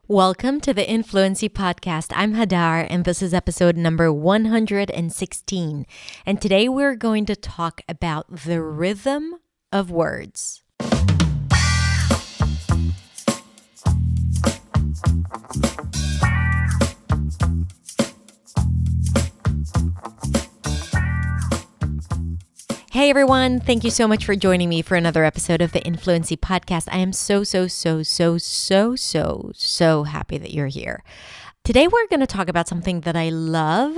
Welcome to the Influency Podcast. I'm Hadar, and this is episode number 116. And today we're going to talk about the rhythm of words. Hey everyone, thank you so much for joining me for another episode of the Influency Podcast. I am so happy that you're here. Today we're going to talk about something that I love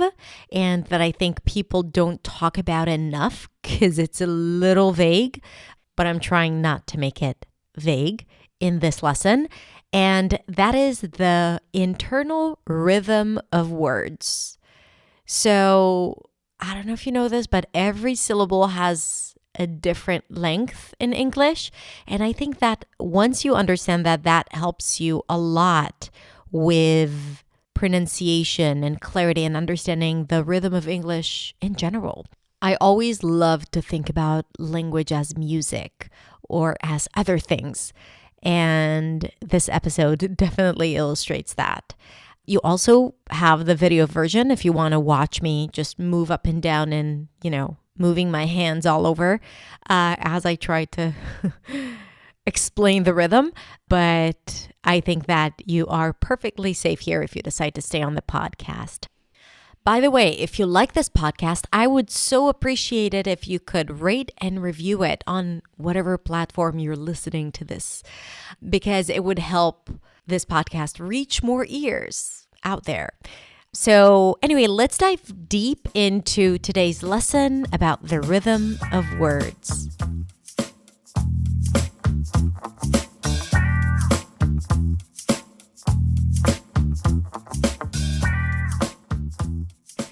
and that I think people don't talk about enough because it's a little vague, but I'm trying not to make it vague in this lesson. And that is the internal rhythm of words. So I don't know if you know this, but every syllable has a different length in English. And I think that once you understand that, that helps you a lot with pronunciation and clarity and understanding the rhythm of English in general. I always love to think about language as music or as other things. And this episode definitely illustrates that. You also have the video version if you want to watch me just move up and down and, moving my hands all over as I try to explain the rhythm. But I think that you are perfectly safe here if you decide to stay on the podcast. By the way, if you like this podcast, I would so appreciate it if you could rate and review it on whatever platform you're listening to this, because it would help this podcast reach more ears out there. So anyway, let's dive deep into today's lesson about the rhythm of words.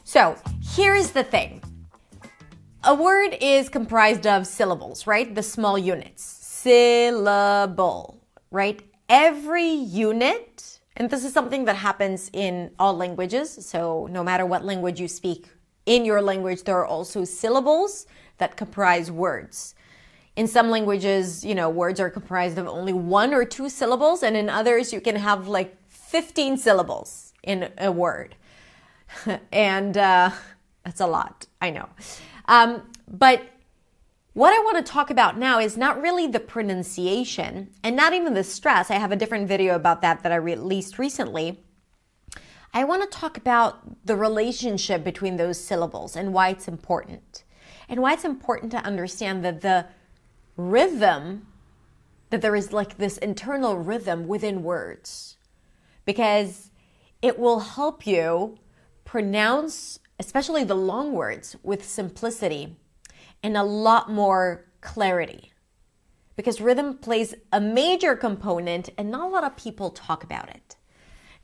So here's the thing. A word is comprised of syllables, right? The small units. Syllable, right? Every unit, and this is something that happens in all languages, so no matter what language you speak, in your language there are also syllables that comprise words. In some languages, words are comprised of only one or two syllables, and in others you can have like 15 syllables in a word. And that's a lot, I know. But what I want to talk about now is not really the pronunciation and not even the stress. I have a different video about that I released recently. I want to talk about the relationship between those syllables and why it's important. And why it's important to understand that the rhythm, that there is like this internal rhythm within words. Because it will help you pronounce, especially the long words, with simplicity and a lot more clarity, because rhythm plays a major component and not a lot of people talk about it.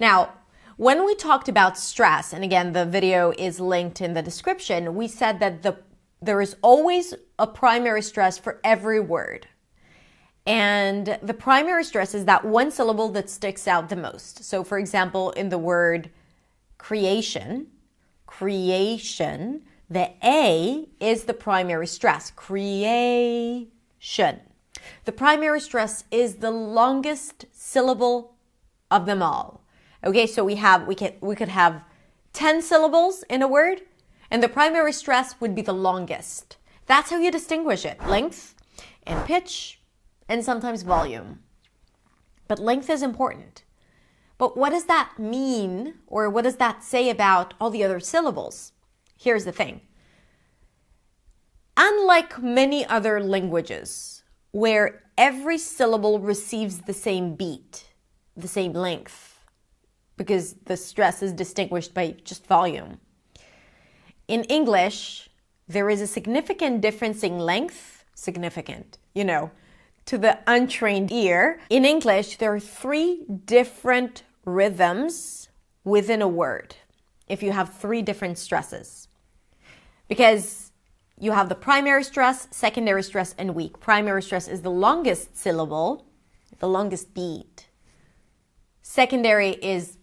Now, when we talked about stress, and again, the video is linked in the description, we said that there is always a primary stress for every word. And the primary stress is that one syllable that sticks out the most. So for example, in the word creation, the A is the primary stress, creation. The primary stress is the longest syllable of them all. Okay, so we could have 10 syllables in a word, and the primary stress would be the longest. That's how you distinguish it, length and pitch and sometimes volume. But length is important. But what does that mean, or what does that say about all the other syllables? Here's the thing. Unlike many other languages, where every syllable receives the same beat, the same length, because the stress is distinguished by just volume. In English, there is a significant difference in length, to the untrained ear. In English, there are 3 different rhythms within a word if you have 3 different stresses. Because you have the primary stress, secondary stress, and weak. Primary stress is the longest syllable, the longest beat. Secondary is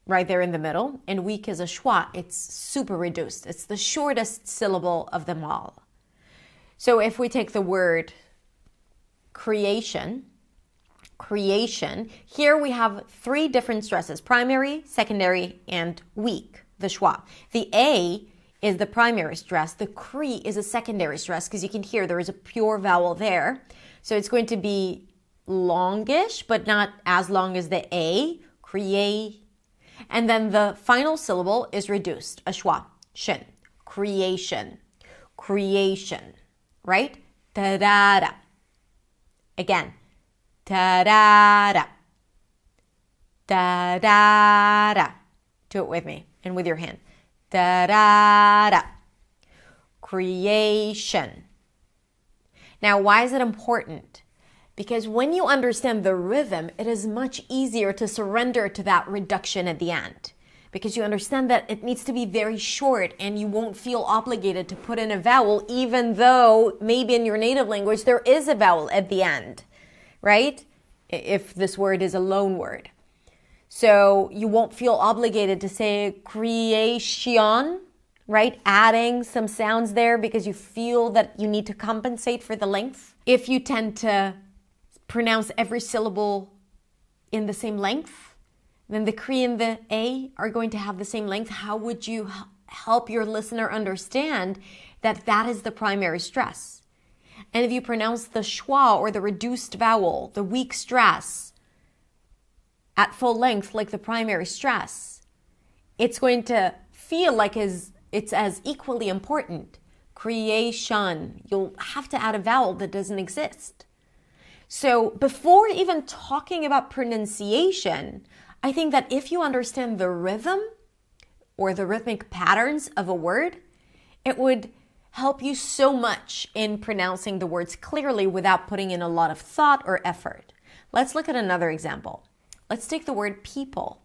right there in the middle, and weak is a schwa. It's super reduced. It's the shortest syllable of them all. So if we take the word creation, creation. Here we have three different stresses: primary, secondary, and weak, the schwa. The A is the primary stress. The cre is a secondary stress, because you can hear there is a pure vowel there. So it's going to be longish, but not as long as the A, create. And then the final syllable is reduced, a schwa, shin, creation, creation, right? Ta-da-da. Again, ta-da-da, ta-da-da. Do it with me and with your hand. Ta-da-da. Creation. Now, why is it important? Because when you understand the rhythm, it is much easier to surrender to that reduction at the end. Because you understand that it needs to be very short and you won't feel obligated to put in a vowel, even though maybe in your native language there is a vowel at the end, right? If this word is a loan word. So you won't feel obligated to say creation, right? Adding some sounds there because you feel that you need to compensate for the length. If you tend to pronounce every syllable in the same length, then the cre and the a are going to have the same length. How would you help your listener understand that that is the primary stress? And if you pronounce the schwa or the reduced vowel, the weak stress, at full length like the primary stress, it's going to feel like it's as equally important. Creation, you'll have to add a vowel that doesn't exist. So before even talking about pronunciation, I think that if you understand the rhythm or the rhythmic patterns of a word, it would help you so much in pronouncing the words clearly without putting in a lot of thought or effort. Let's look at another example. Let's take the word people.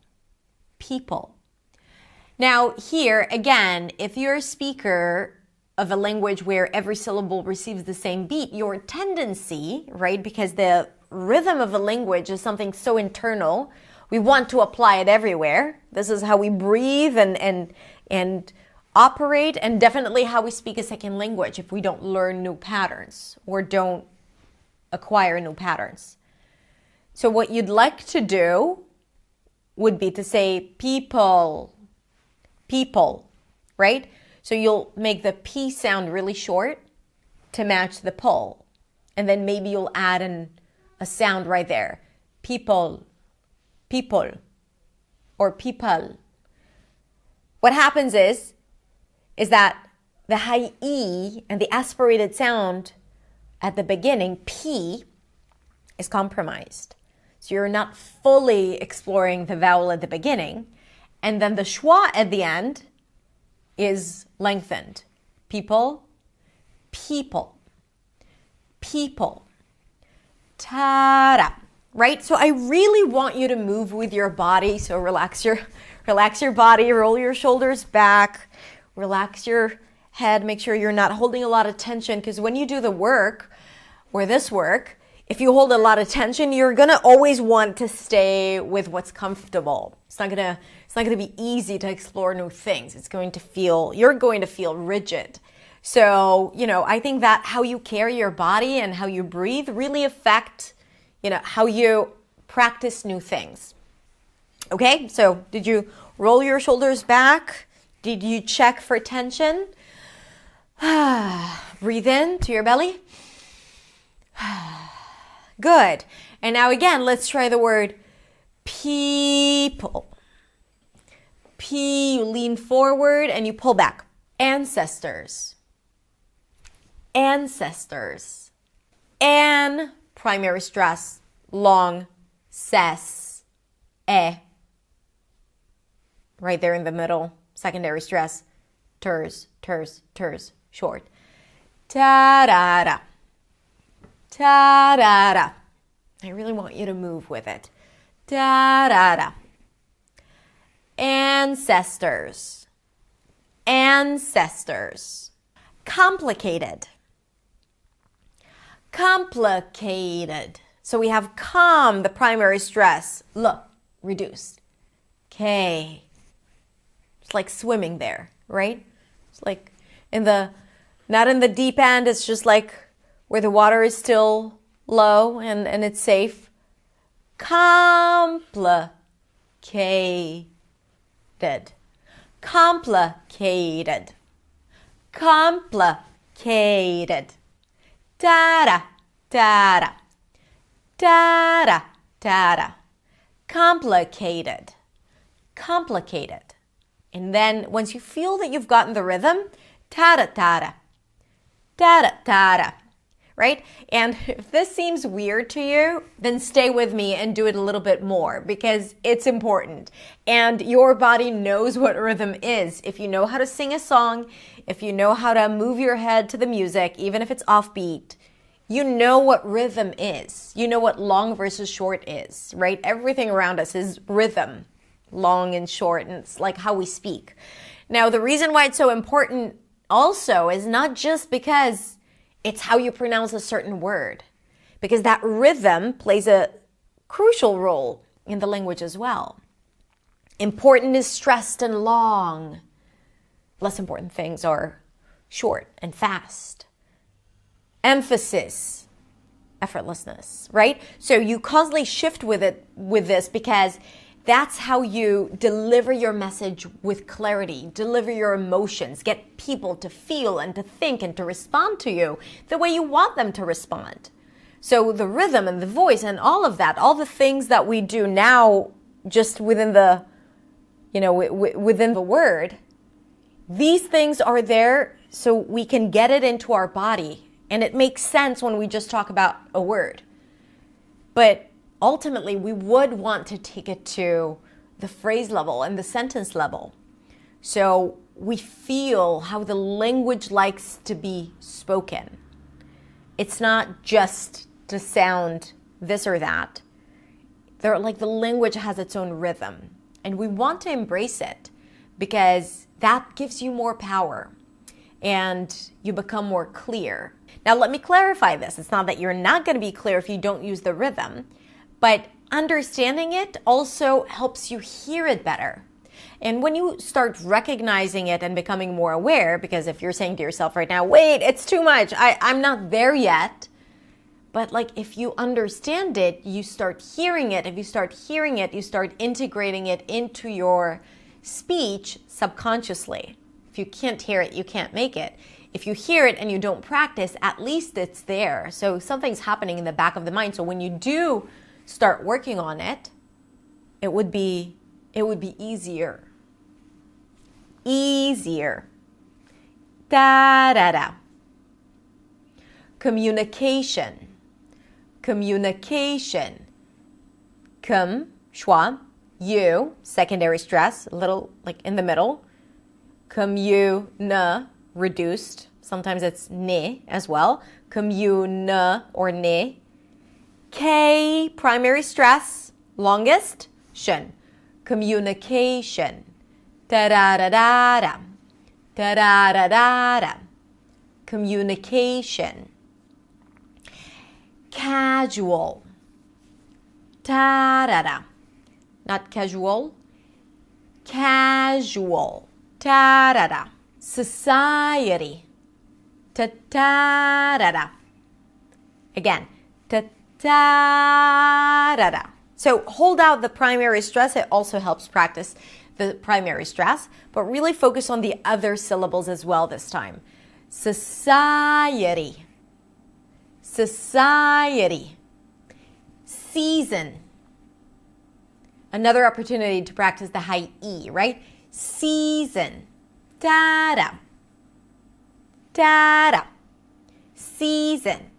People. Now here, again, if you're a speaker of a language where every syllable receives the same beat, your tendency, right, because the rhythm of a language is something so internal, we want to apply it everywhere. This is how we breathe and operate, and definitely how we speak a second language if we don't learn new patterns or don't acquire new patterns. So what you'd like to do would be to say people, people, right? So you'll make the P sound really short to match the pull. And then maybe you'll add a sound right there. People, people, or people. What happens is that the high E and the aspirated sound at the beginning, P, is compromised. So you're not fully exploring the vowel at the beginning. And then the schwa at the end is lengthened. People, people, people. Ta-da. Right? So I really want you to move with your body. So relax your body, roll your shoulders back, relax your head, make sure you're not holding a lot of tension, because when you do the work or this work, if you hold a lot of tension, you're going to always want to stay with what's comfortable. It's not going to be easy to explore new things. You're going to feel rigid. So, I think that how you carry your body and how you breathe really affect how you practice new things. Okay, so did you roll your shoulders back? Did you check for tension? Breathe in to your belly. Good. And now again, let's try the word people. P, you lean forward and you pull back. Ancestors. Ancestors. An, primary stress, long, ses, right there in the middle, secondary stress, ters, short. Ta-da-da. Ta-da-da. I really want you to move with it. Ta-da-da. Ancestors. Ancestors. Complicated. Complicated. So we have the primary stress, reduced. K. It's like swimming there, right? It's like not in the deep end, it's just like where the water is still low and it's safe. complicated, complicated, complicated, da-da, da-da, da-da, da-da, complicated, complicated. And then once you feel that you've gotten the rhythm, ta-da, ta-da, ta-da, ta-da, right? And if this seems weird to you, then stay with me and do it a little bit more because it's important. And your body knows what rhythm is. If you know how to sing a song, if you know how to move your head to the music, even if it's offbeat, you know what rhythm is. You know what long versus short is, right? Everything around us is rhythm, long and short, and it's like how we speak. Now, the reason why it's so important also is not just because it's how you pronounce a certain word, because that rhythm plays a crucial role in the language as well. Important is stressed and long. Less important things are short and fast. Emphasis, effortlessness, right? So you constantly shift with this because that's how you deliver your message with clarity, deliver your emotions, get people to feel and to think and to respond to you the way you want them to respond. So the rhythm and the voice and all of that, all the things that we do now just within the, within the word, these things are there so we can get it into our body. And it makes sense when we just talk about a word. But ultimately, we would want to take it to the phrase level and the sentence level. So we feel how the language likes to be spoken. It's not just to sound this or that. The language has its own rhythm. And we want to embrace it because that gives you more power and you become more clear. Now, let me clarify this. It's not that you're not going to be clear if you don't use the rhythm, but understanding it also helps you hear it better. And when you start recognizing it and becoming more aware, because if you're saying to yourself right now, wait, it's too much, I'm not there yet. But if you understand it, you start hearing it. If you start hearing it, you start integrating it into your speech subconsciously. If you can't hear it, you can't make it. If you hear it and you don't practice, at least it's there. So something's happening in the back of the mind. So when you do start working on it, it would be easier. Easier. Da-da-da. Communication. Communication. Schwa, you, secondary stress, a little in the middle. Commune, reduced. Sometimes it's ne as well. Commune or ne. K, primary stress, longest, shen. Communication. Da-da-da-da-da. Da-da-da-da-da. Communication. Casual. Ta-da-da. Not casual. Casual. Ta-da-da. Society. Ta-ta-da-da. Again. Ta-ta-da-da. So hold out the primary stress. It also helps practice the primary stress, but really focus on the other syllables as well this time. Society. Society. Season. Another opportunity to practice the high E, right? Season. Da-da. Da-da. Season.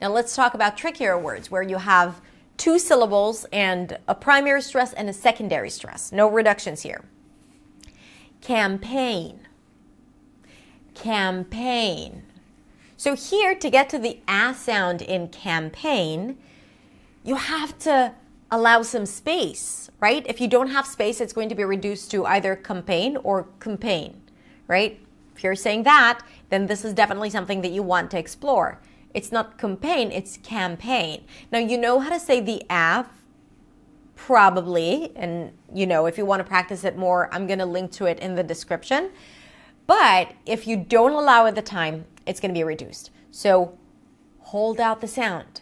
Now let's talk about trickier words where you have two syllables and a primary stress and a secondary stress. No reductions here. Campaign. Campaign. So here, to get to the A sound in campaign, you have to allow some space, right? If you don't have space, it's going to be reduced to either campaign or campaign, right? If you're saying that, then this is definitely something that you want to explore. It's not campaign, it's campaign. Now, you know how to say the A, probably, and if you want to practice it more, I'm going to link to it in the description. But if you don't allow it the time, it's going to be reduced. So hold out the sound.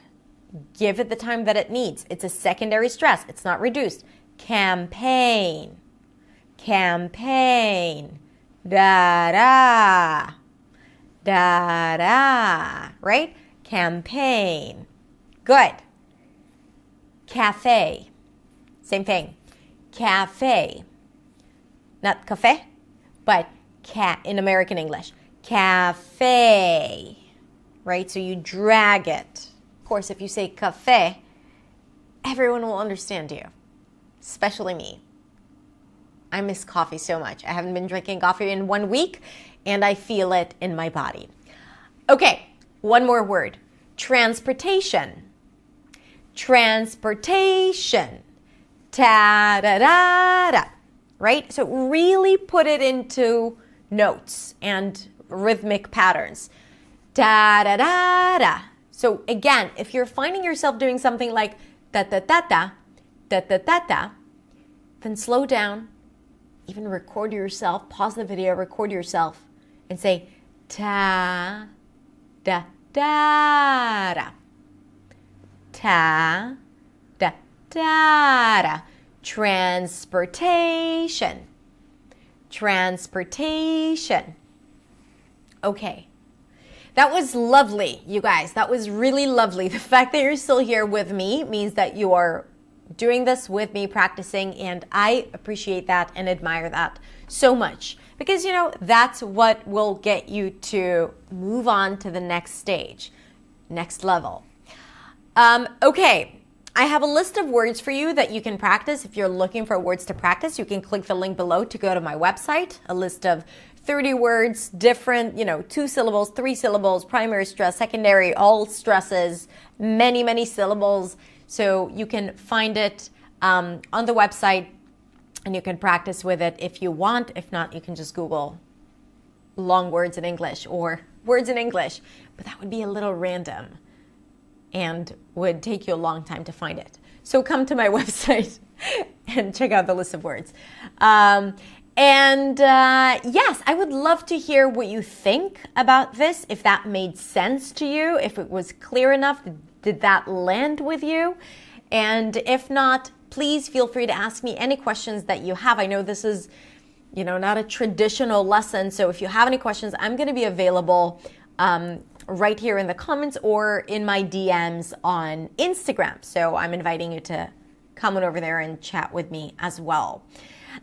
Give it the time that it needs. It's a secondary stress. It's not reduced. Campaign. Campaign. Da-da. Da-da. Right? Campaign. Good. Cafe. Same thing. Cafe. Not cafe, but in American English. Cafe. Right? So you drag it. Of course, if you say cafe, everyone will understand you, especially me. I miss coffee so much. I haven't been drinking coffee in 1 week, and I feel it in my body. Okay, one more word. Transportation. Transportation. Ta-da-da-da. Right? So really put it into notes and rhythmic patterns. Da-da-da-da. So again, if you're finding yourself doing something like da-da-da-da, da-da-da-da, then slow down, even record yourself, pause the video, record yourself, and say ta-da-da-da. Ta-da-da-da. Transportation. Transportation. Okay. That was lovely, you guys. That was really lovely. The fact that you're still here with me means that you are doing this with me, practicing, and I appreciate that and admire that so much. Because, that's what will get you to move on to the next stage, next level. Okay, I have a list of words for you that you can practice. If you're looking for words to practice, you can click the link below to go to my website, a list of 30 words, different, 2 syllables, 3 syllables, primary stress, secondary, all stresses, many, many syllables. So you can find it on the website and you can practice with it if you want. If not, you can just Google long words in English or words in English, but that would be a little random and would take you a long time to find it. So come to my website and check out the list of words. Yes, I would love to hear what you think about this, if that made sense to you, if it was clear enough, did that land with you? And if not, please feel free to ask me any questions that you have. I know this is, not a traditional lesson, so if you have any questions, I'm going to be available right here in the comments or in my DMs on Instagram. So I'm inviting you to come on over there and chat with me as well.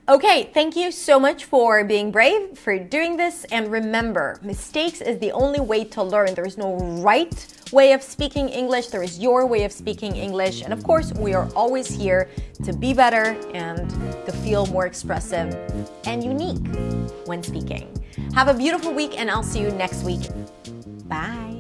Okay, thank you so much for being brave, for doing this. And remember, mistakes is the only way to learn. There is no right way of speaking English. There is your way of speaking English. And of course, we are always here to be better and to feel more expressive and unique when speaking. Have a beautiful week, and I'll see you next week. Bye.